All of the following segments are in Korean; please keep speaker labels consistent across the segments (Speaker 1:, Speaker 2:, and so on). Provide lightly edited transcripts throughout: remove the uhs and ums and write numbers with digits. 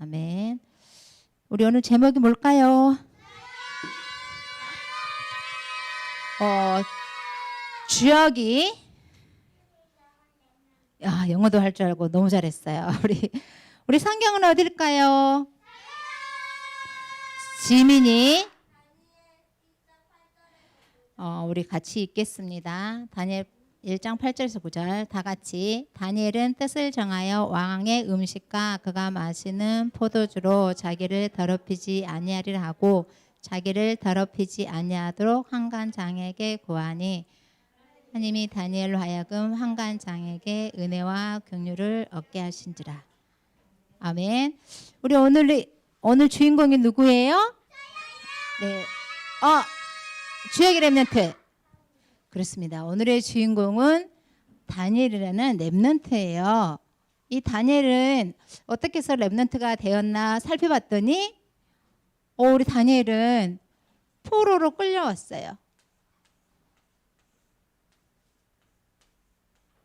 Speaker 1: 아멘. 우리 오늘 제목이 뭘까요? 주역이 영어도 할 줄 알고 너무 잘했어요. 우리 성경은 어딜까요? 지민이 우리 같이 읽겠습니다. 다니엘 1장 8절에서 9절 다 같이. 다니엘은 뜻을 정하여 왕의 음식과 그가 마시는 포도주로 자기를 더럽히지 아니하리라 하고 자기를 더럽히지 아니하도록 한간장에게 구하니 하나님이 다니엘로 하여금 한간장에게 은혜와 긍휼을 얻게 하신지라. 아멘. 우리 오늘 주인공이 누구예요? 네. 주역이 렘넌트. 그렇습니다. 오늘의 주인공은 다니엘이라는 렘넌트예요. 이 다니엘은 어떻게 해서 렘넌트가 되었나 살펴봤더니 우리 다니엘은 포로로 끌려왔어요.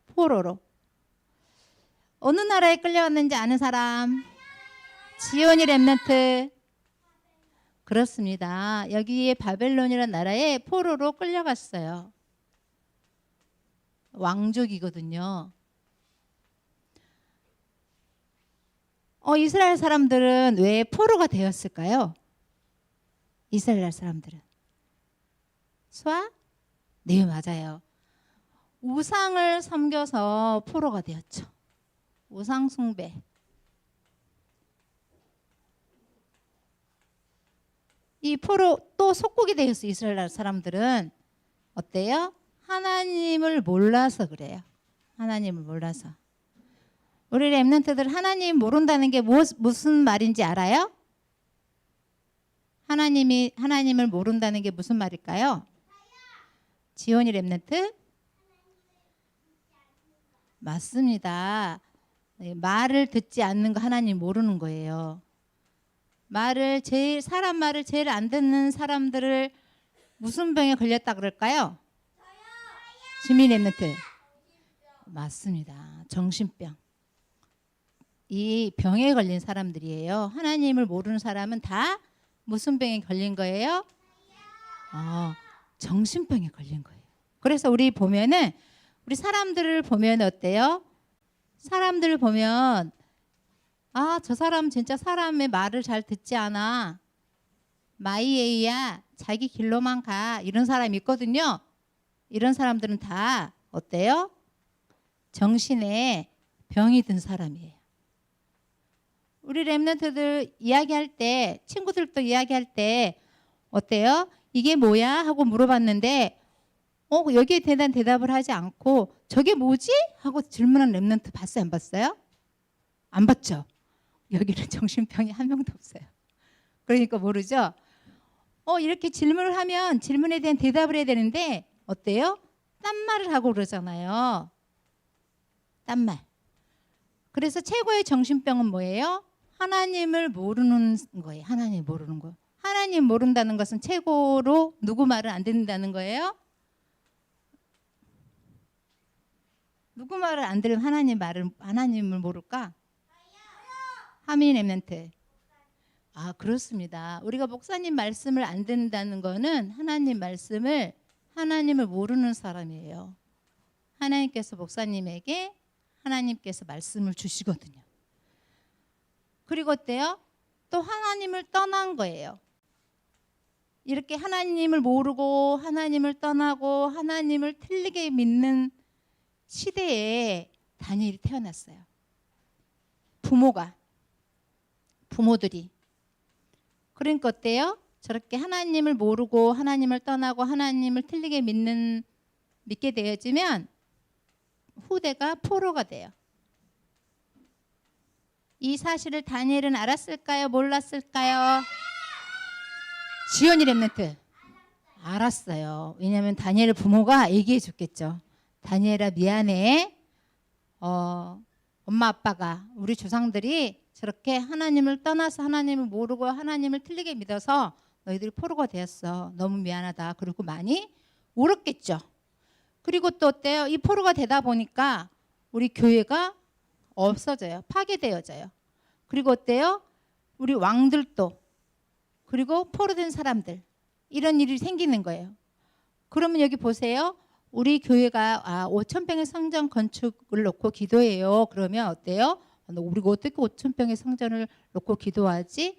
Speaker 1: 포로로. 어느 나라에 끌려왔는지 아는 사람? 지온이 렘넌트. 그렇습니다. 여기에 바벨론이라는 나라에 포로로 끌려갔어요. 왕족이거든요. 이스라엘 사람들은 왜 포로가 되었을까요? 이스라엘 사람들은 네, 맞아요. 우상을 섬겨서 포로가 되었죠. 우상 숭배. 이 포로 또 속국이 되었어요. 이스라엘 사람들은 어때요? 하나님을 몰라서 그래요. 하나님을 몰라서. 우리 렘넌트들 하나님 모른다는 게 무슨 말인지 알아요? 하나님을 모른다는 게 무슨 말일까요? 지온이 렘넌트? 맞습니다. 말을 듣지 않는 거 하나님 모르는 거예요. 사람 말을 제일 안 듣는 사람들을 무슨 병에 걸렸다 그럴까요? 지민 렘넌트. 맞습니다. 정신병. 이 병에 걸린 사람들이에요. 하나님을 모르는 사람은 다 무슨 병에 걸린 거예요? 정신병에 걸린 거예요. 그래서 우리 사람들을 보면 어때요? 사람들을 보면 저 사람 진짜 사람의 말을 잘 듣지 않아. 마이에이야. 자기 길로만 가. 이런 사람이 있거든요. 이런 사람들은 다 어때요? 정신에 병이 든 사람이에요. 우리 렘넌트들 이야기할 때, 친구들도 이야기할 때 어때요? 이게 뭐야? 하고 물어봤는데 여기에 대한 대답을 하지 않고 저게 뭐지? 하고 질문한 렘넌트 봤어요? 안 봤어요? 안 봤죠? 여기는 정신병이 한 명도 없어요. 그러니까 모르죠? 이렇게 질문을 하면 질문에 대한 대답을 해야 되는데 어때요? 딴말을 하고 그러잖아요. 딴말. 그래서 최고의 정신병은 뭐예요? 하나님을 모르는 거예요. 하나님 모르는 거. 하나님 모른다는 것은 최고로 누구 말을 안 듣는다는 거예요? 누구 말을 안 들으면 하나님을 모를까? 하민 렘넌트. 그렇습니다. 우리가 목사님 말씀을 안 듣는다는 거는 하나님을 모르는 사람이에요. 하나님께서 목사님에게 하나님께서 말씀을 주시거든요. 그리고 어때요? 또 하나님을 떠난 거예요. 이렇게 하나님을 모르고 하나님을 떠나고 하나님을 틀리게 믿는 시대에 다니엘이 태어났어요. 부모들이. 그러니까 어때요? 저렇게 하나님을 모르고 하나님을 떠나고 하나님을 틀리게 믿게 되어지면 후대가 포로가 돼요. 이 사실을 다니엘은 알았을까요? 몰랐을까요? 지온이 렘넌트. 알았어요. 왜냐하면 다니엘 부모가 얘기해 줬겠죠. 다니엘아 미안해. 엄마 아빠가 우리 조상들이 저렇게 하나님을 떠나서 하나님을 모르고 하나님을 틀리게 믿어서 너희들이 포로가 되었어. 너무 미안하다. 그리고 많이 울었겠죠. 그리고 또 어때요? 이 포로가 되다 보니까 우리 교회가 없어져요. 파괴되어져요. 그리고 어때요? 우리 왕들도 그리고 포로된 사람들 이런 일이 생기는 거예요. 그러면 여기 보세요. 우리 교회가 5,000평의 성전 건축을 놓고 기도해요. 그러면 어때요? 우리가 어떻게 5,000평의 성전을 놓고 기도하지?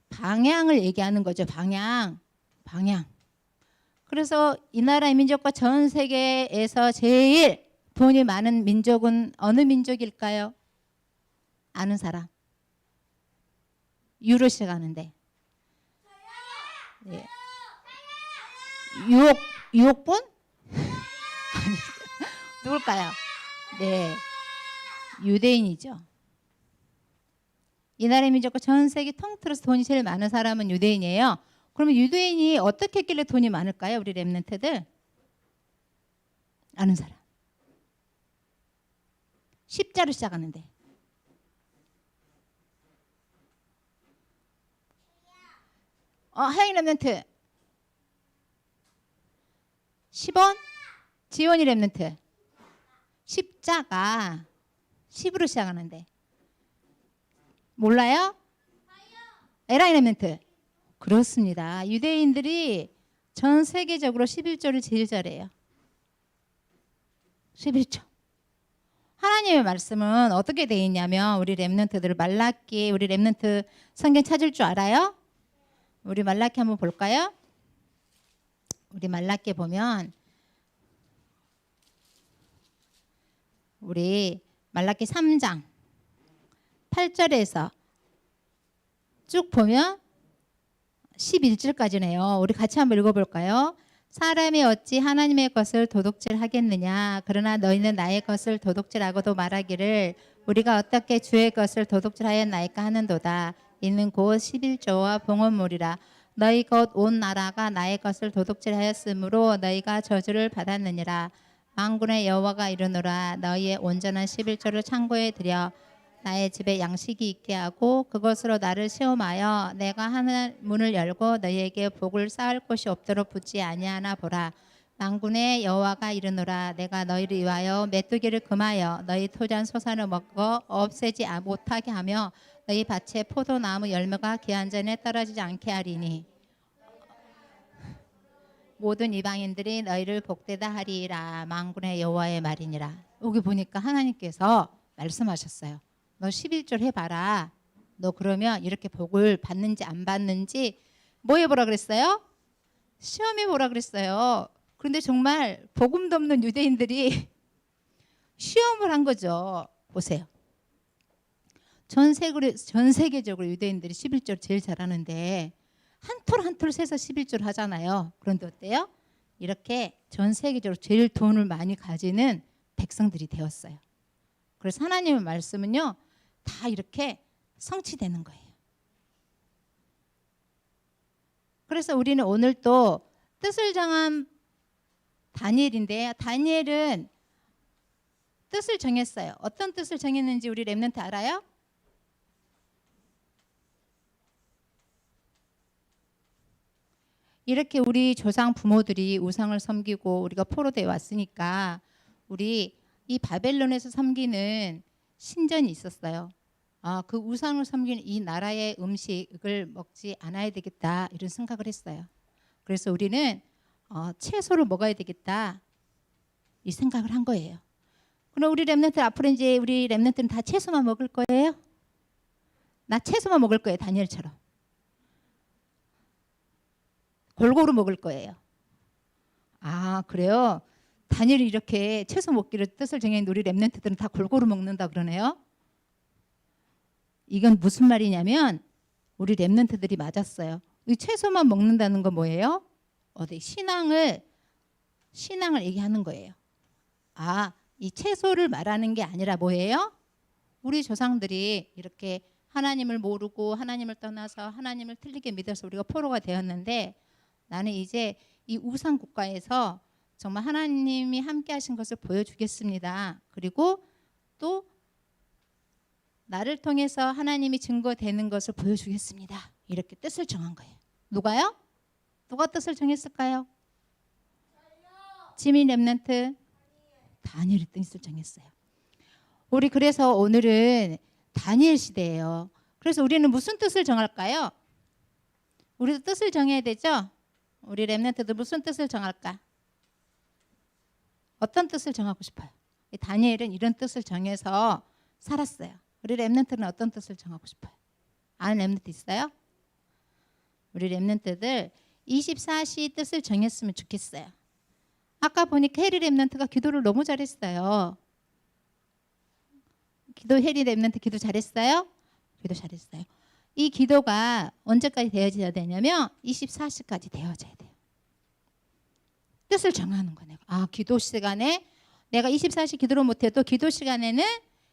Speaker 1: 방향을 얘기하는 거죠. 방향. 그래서 이 나라의 민족과 전 세계에서 제일 돈이 많은 민족은 어느 민족일까요? 아는 사람. 유로 시작하는데. 네. 유혹분? 누굴까요? 네. 유대인이죠. 이 나라의 민족과 전 세계 통틀어서 돈이 제일 많은 사람은 유대인이에요. 그러면 유대인이 어떻게 했길래 돈이 많을까요? 우리 렘넌트들? 아는 사람. 십자로 시작하는데. 하영이 렘넌트. 10원? 지원이 렘넌트. 십자가 10으로 시작하는데. 몰라요? 에라이 렘넌트. 그렇습니다. 유대인들이 전 세계적으로 11조를 제일 잘해요. 11조. 하나님의 말씀은 어떻게 되어 있냐면 우리 렘넌트들 말라기 우리 렘넌트 성경 찾을 줄 알아요? 우리 말라기 한번 볼까요? 우리 말라기 보면 우리 말라기 3장 8절에서 쭉 보면 11절까지네요. 우리 같이 한번 읽어볼까요? 사람이 어찌 하나님의 것을 도둑질하겠느냐. 그러나 너희는 나의 것을 도둑질하고도 말하기를 우리가 어떻게 주의 것을 도둑질하였나이까 하는도다. 이는 곧 11조와 봉헌물이라. 너희 곧 온 나라가 나의 것을 도둑질하였으므로 너희가 저주를 받았느니라. 만군의 여호와가 이르노라. 너희의 온전한 11조를 창고에 들여 나의 집에 양식이 있게 하고 그것으로 나를 시험하여 내가 하늘 문을 열고 너희에게 복을 쌓을 곳이 없도록 붙지 아니하나 보라. 만군의 여호와가 이르노라. 내가 너희를 위하여 메뚜기를 금하여 너희 토장 소산을 먹고 없애지 못하게 하며 너희 밭에 포도나무 열매가 기한전에 떨어지지 않게 하리니 모든 이방인들이 너희를 복되다 하리라. 만군의 여호와의 말이니라. 여기 보니까 하나님께서 말씀하셨어요. 너 11절 해봐라. 너 그러면 이렇게 복을 받는지 안 받는지 뭐 해보라 그랬어요? 시험해보라 그랬어요. 그런데 정말 복음도 없는 유대인들이 시험을 한 거죠. 보세요. 전 세계적으로 유대인들이 11절 제일 잘하는데 한 톨 한 톨 세서 11절 하잖아요. 그런데 어때요? 이렇게 전 세계적으로 제일 돈을 많이 가지는 백성들이 되었어요. 그래서 하나님의 말씀은요. 다 이렇게 성취되는 거예요. 그래서 우리는 오늘 또 뜻을 정한 다니엘인데 다니엘은 뜻을 정했어요. 어떤 뜻을 정했는지 우리 렘넌트 알아요? 이렇게 우리 조상 부모들이 우상을 섬기고 우리가 포로되어 왔으니까 우리 이 바벨론에서 섬기는 신전이 있었어요. 그 우상을 섬기는 이 나라의 음식을 먹지 않아야 되겠다 이런 생각을 했어요. 그래서 우리는 채소를 먹어야 되겠다 이 생각을 한 거예요. 그럼 우리 렘넌트 앞으로 이제 우리 렘넌트는 다 채소만 먹을 거예요? 나 채소만 먹을 거예요. 다니엘처럼. 골고루 먹을 거예요. 그래요? 다니엘이 이렇게 채소 먹기를 뜻을 정했는데 우리 렘넌트들은 다 골고루 먹는다 그러네요. 이건 무슨 말이냐면 우리 렘넌트들이 맞았어요. 이 채소만 먹는다는 건 뭐예요? 신앙을 얘기하는 거예요. 이 채소를 말하는 게 아니라 뭐예요? 우리 조상들이 이렇게 하나님을 모르고 하나님을 떠나서 하나님을 틀리게 믿어서 우리가 포로가 되었는데 나는 이제 이 우상 국가에서 정말 하나님이 함께 하신 것을 보여주겠습니다. 그리고 또 나를 통해서 하나님이 증거되는 것을 보여주겠습니다. 이렇게 뜻을 정한 거예요. 누가요? 누가 뜻을 정했을까요? 지민 렘넌트 다니엘이 뜻을 정했어요. 우리 그래서 오늘은 다니엘 시대예요. 그래서 우리는 무슨 뜻을 정할까요? 우리도 뜻을 정해야 되죠? 우리 렘넌트들 무슨 뜻을 정할까? 어떤 뜻을 정하고 싶어요? 다니엘은 이런 뜻을 정해서 살았어요. 우리 렘넌트는 어떤 뜻을 정하고 싶어요? 아는 렘넌트 있어요? 우리 렘넌트들 24시 뜻을 정했으면 좋겠어요. 아까 보니까 해리 렘넌트가 기도를 너무 잘했어요. 해리 렘넌트 기도 잘했어요? 기도 잘했어요. 이 기도가 언제까지 되어져야 되냐면 24시까지 되어져야 돼요. 뜻을 정하는 거네요. 아, 기도 시간에 내가 24시 기도를 못해도 기도 시간에는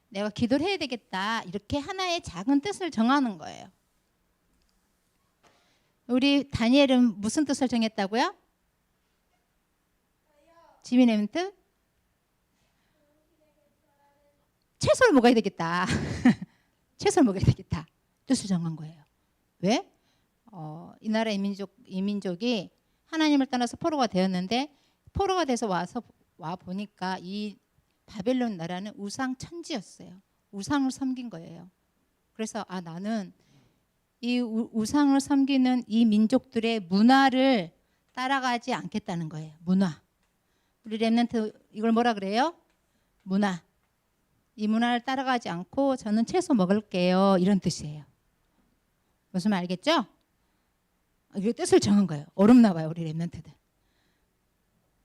Speaker 1: 내가 기도를 해야 되겠다. 이렇게 하나의 작은 뜻을 정하는 거예요. 우리 다니엘은 무슨 뜻을 정했다고요? 지민 렘넌트? 채소를 먹어야 되겠다. 채소를 먹어야 되겠다. 뜻을 정한 거예요. 왜? 이 나라 이민족이 하나님을 떠나서 포로가 되었는데 포로가 돼서 와 보니까 이 바벨론 나라는 우상 천지였어요. 우상을 섬긴 거예요. 그래서 나는 이 우상을 섬기는 이 민족들의 문화를 따라가지 않겠다는 거예요. 문화. 우리 렘넌트 이걸 뭐라 그래요? 문화. 이 문화를 따라가지 않고 저는 채소 먹을게요. 이런 뜻이에요. 무슨 말 알겠죠? 이게 뜻을 정한 거예요. 어렵나 봐요, 우리 렘넌트들.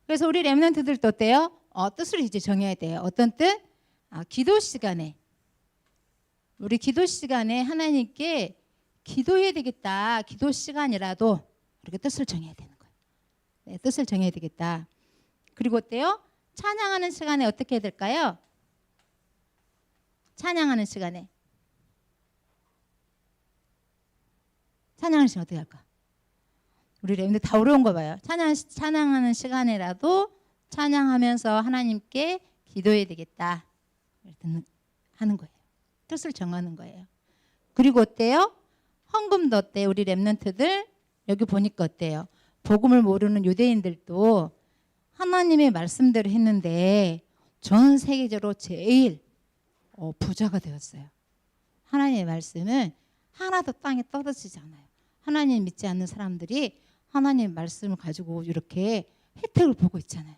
Speaker 1: 그래서 우리 렘넌트들도 어때요? 뜻을 이제 정해야 돼요. 어떤 뜻? 기도 시간에 우리 기도 시간에 하나님께 기도해야 되겠다. 기도 시간이라도 이렇게 뜻을 정해야 되는 거예요. 네, 뜻을 정해야 되겠다. 그리고 어때요? 찬양하는 시간에 어떻게 해야 될까요? 찬양하는 시간에 어떻게 할까? 우리 렘들 다 어려운 거 봐요. 찬양하는 시간에라도 찬양하면서 하나님께 기도해야 되겠다. 하는 거예요. 뜻을 정하는 거예요. 그리고 어때요? 헌금도 어때요? 우리 렘넌트들 여기 보니까 어때요? 복음을 모르는 유대인들도 하나님의 말씀대로 했는데 전 세계적으로 제일 부자가 되었어요. 하나님의 말씀은 하나도 땅에 떨어지지 않아요. 하나님 믿지 않는 사람들이 하나님의 말씀을 가지고 이렇게 혜택을 보고 있잖아요.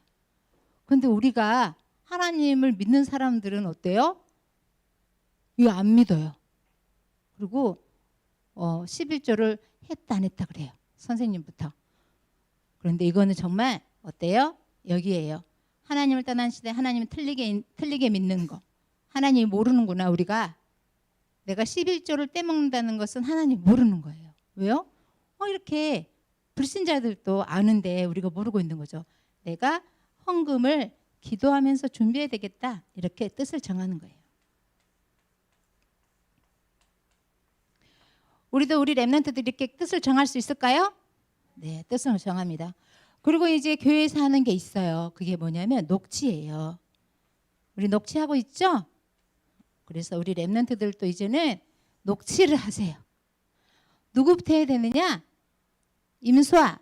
Speaker 1: 그런데 우리가 하나님을 믿는 사람들은 어때요? 이거 안 믿어요. 그리고 11조를 했다 안 했다 그래요. 선생님부터. 그런데 이거는 정말 어때요? 여기에요. 하나님을 떠난 시대 하나님을 틀리게 믿는 거. 하나님이 모르는구나 우리가. 내가 11조를 떼먹는다는 것은 하나님 모르는 거예요. 왜요? 이렇게 불신자들도 아는데 우리가 모르고 있는 거죠. 내가 헌금을 기도하면서 준비해야 되겠다. 이렇게 뜻을 정하는 거예요. 우리도 우리 렘넌트들이 이렇게 뜻을 정할 수 있을까요? 네, 뜻을 정합니다. 그리고 이제 교회에서 하는 게 있어요. 그게 뭐냐면 녹취예요. 우리 녹취하고 있죠? 그래서 우리 렘넌트들도 이제는 녹취를 하세요. 누구부터 해야 되느냐? 임수아.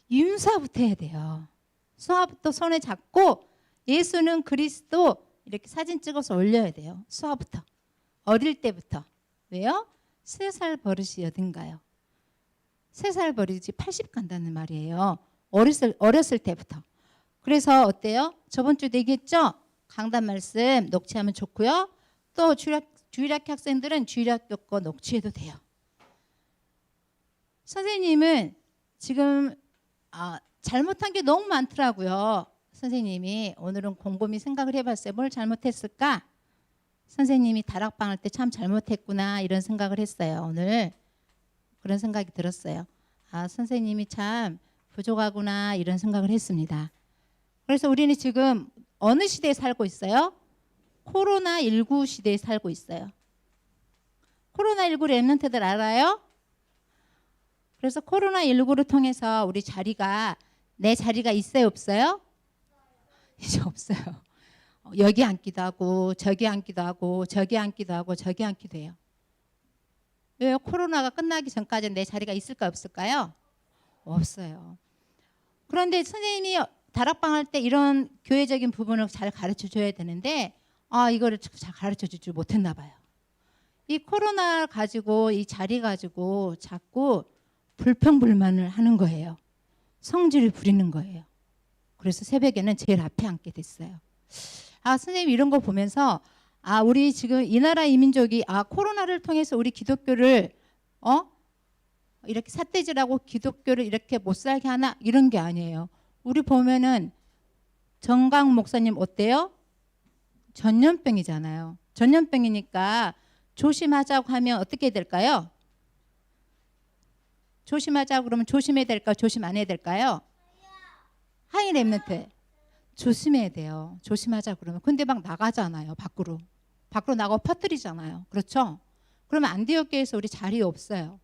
Speaker 1: 임수아부터 해야 돼요. 수아부터 손에 잡고 예수는 그리스도 이렇게 사진 찍어서 올려야 돼요. 수아부터. 어릴 때부터. 왜요? 3살 버릇이어든가요. 3살 버릇이 80 간다는 말이에요. 어렸을 때부터. 그래서 어때요? 저번 주도 얘기했죠? 강단 말씀 녹취하면 좋고요. 또 주일학교 학생들은 주일학교 거 녹취해도 돼요. 선생님은 지금 잘못한 게 너무 많더라고요. 선생님이 오늘은 곰곰이 생각을 해봤어요. 뭘 잘못했을까? 선생님이 다락방 할 때 참 잘못했구나 이런 생각을 했어요. 오늘 그런 생각이 들었어요. 선생님이 참 부족하구나 이런 생각을 했습니다. 그래서 우리는 지금 어느 시대에 살고 있어요? 코로나19 시대에 살고 있어요. 코로나19 렘넌트들 알아요? 그래서 코로나19를 통해서 우리 내 자리가 있어요 없어요? 이제 없어요. 여기 앉기도 하고 저기 앉기도 하고 저기 앉기도 하고 저기 앉기도 해요. 왜요? 코로나가 끝나기 전까지는 내 자리가 있을까 없을까요? 없어요. 그런데 선생님이 다락방 할 때 이런 교회적인 부분을 잘 가르쳐 줘야 되는데 이거를 잘 가르쳐 주지 못했나 봐요. 이 코로나 가지고 이 자리 가지고 자꾸 불평불만을 하는 거예요. 성질을 부리는 거예요. 그래서 새벽에는 제일 앞에 앉게 됐어요. 선생님 이런 거 보면서 우리 지금 이 나라 이민족이 코로나를 통해서 우리 기독교를 이렇게 삿대질하고 기독교를 이렇게 못 살게 하나 이런 게 아니에요. 우리 보면은 정강 목사님 어때요? 전염병이잖아요. 전염병이니까 조심하자고 하면 어떻게 될까요? 조심하자고 그러면 조심해야 될까요? 조심 안 해야 될까요? 하이 랩런트 조심해야 돼요. 조심하자 그러면. 근데 막 나가잖아요. 밖으로 나가고 퍼뜨리잖아요. 그렇죠? 그러면 안디옥교회에서 우리 자리 없어요.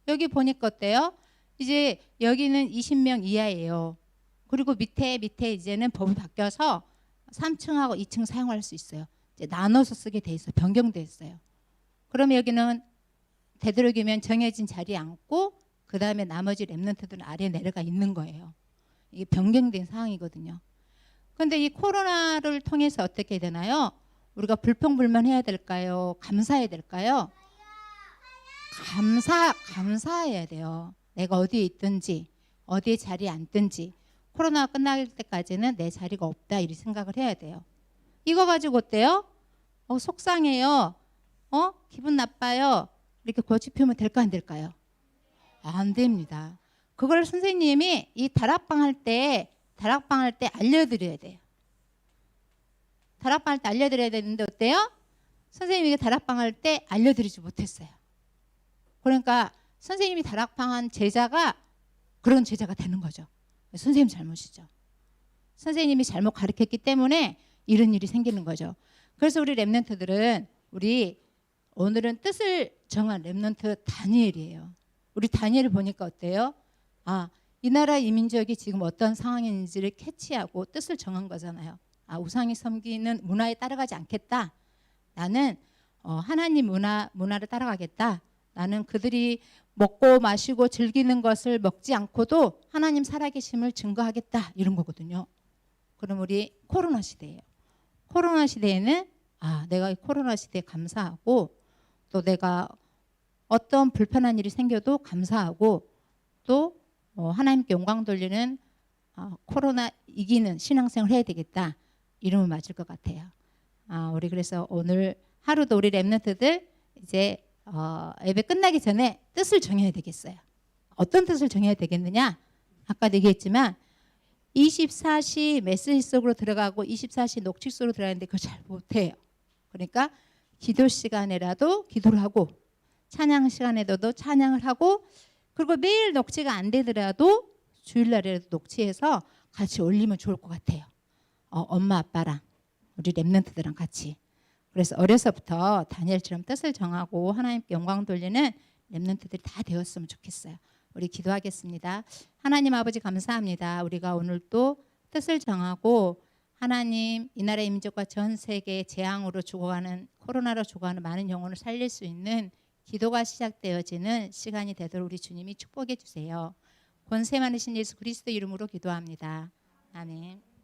Speaker 1: 여기 보니까 어때요? 이제 여기는 20명 이하예요. 그리고 밑에 이제는 법이 바뀌어서 3층하고 2층 사용할 수 있어요. 이제 나눠서 쓰게 돼 있어요. 변경돼 있어요. 그러면 여기는 되도록이면 정해진 자리에 앉고 그 다음에 나머지 랩런트들은 아래에 내려가 있는 거예요. 이게 변경된 상황이거든요. 그런데 이 코로나를 통해서 어떻게 되나요? 우리가 불평불만해야 될까요? 감사해야 될까요? 감사해야 돼요. 내가 어디에 있든지 어디에 자리에 앉든지 코로나가 끝날 때까지는 내 자리가 없다 이렇게 생각을 해야 돼요. 이거 가지고 어때요? 속상해요. 기분 나빠요. 이렇게 고집 피우면 될까 안 될까요? 안 됩니다. 그걸 선생님이 이 다락방 할 때 알려드려야 돼요. 다락방 할 때 알려드려야 되는데 어때요? 선생님이 다락방 할 때 알려드리지 못했어요. 그러니까 선생님이 다락방 한 제자가 그런 제자가 되는 거죠. 선생님 잘못이죠. 선생님이 잘못 가르쳤기 때문에 이런 일이 생기는 거죠. 그래서 우리 랩런트들은 오늘은 뜻을 정한 랩런트 다니엘이에요. 우리 다니엘을 보니까 어때요? 이 나라 이민족이 지금 어떤 상황인지를 캐치하고 뜻을 정한 거잖아요. 우상이 섬기는 문화에 따라가지 않겠다. 나는 하나님 문화를 따라가겠다. 나는 그들이 먹고 마시고 즐기는 것을 먹지 않고도 하나님 살아계심을 증거하겠다. 이런 거거든요. 그럼 우리 코로나 시대예요. 코로나 시대에는 내가 이 코로나 시대에 감사하고 또 내가 어떤 불편한 일이 생겨도 감사하고 또 하나님께 영광 돌리는 코로나 이기는 신앙생활을 해야 되겠다. 이러면 맞을 것 같아요. 우리 그래서 오늘 하루도 우리 랩런트들 이제 예배 끝나기 전에 뜻을 정해야 되겠어요. 어떤 뜻을 정해야 되겠느냐? 아까도 얘기했지만 24시 메시지 속으로 들어가고 24시 녹취 속으로 들어가는데 그걸 잘 못해요. 그러니까 기도 시간에라도 기도를 하고 찬양 시간에도 찬양을 하고 그리고 매일 녹취가 안 되더라도 주일날에라도 녹취해서 같이 올리면 좋을 것 같아요. 엄마 아빠랑 우리 랩런트들랑 같이. 그래서 어려서부터 다니엘처럼 뜻을 정하고 하나님께 영광 돌리는 랩런트들이 다 되었으면 좋겠어요. 우리 기도하겠습니다. 하나님 아버지 감사합니다. 우리가 오늘 또 뜻을 정하고 하나님 이 나라 민족과 전 세계 재앙으로 죽어가는 코로나로 죽어가는 많은 영혼을 살릴 수 있는 기도가 시작되어지는 시간이 되도록 우리 주님이 축복해 주세요. 권세 많으신 예수 그리스도 이름으로 기도합니다. 아멘.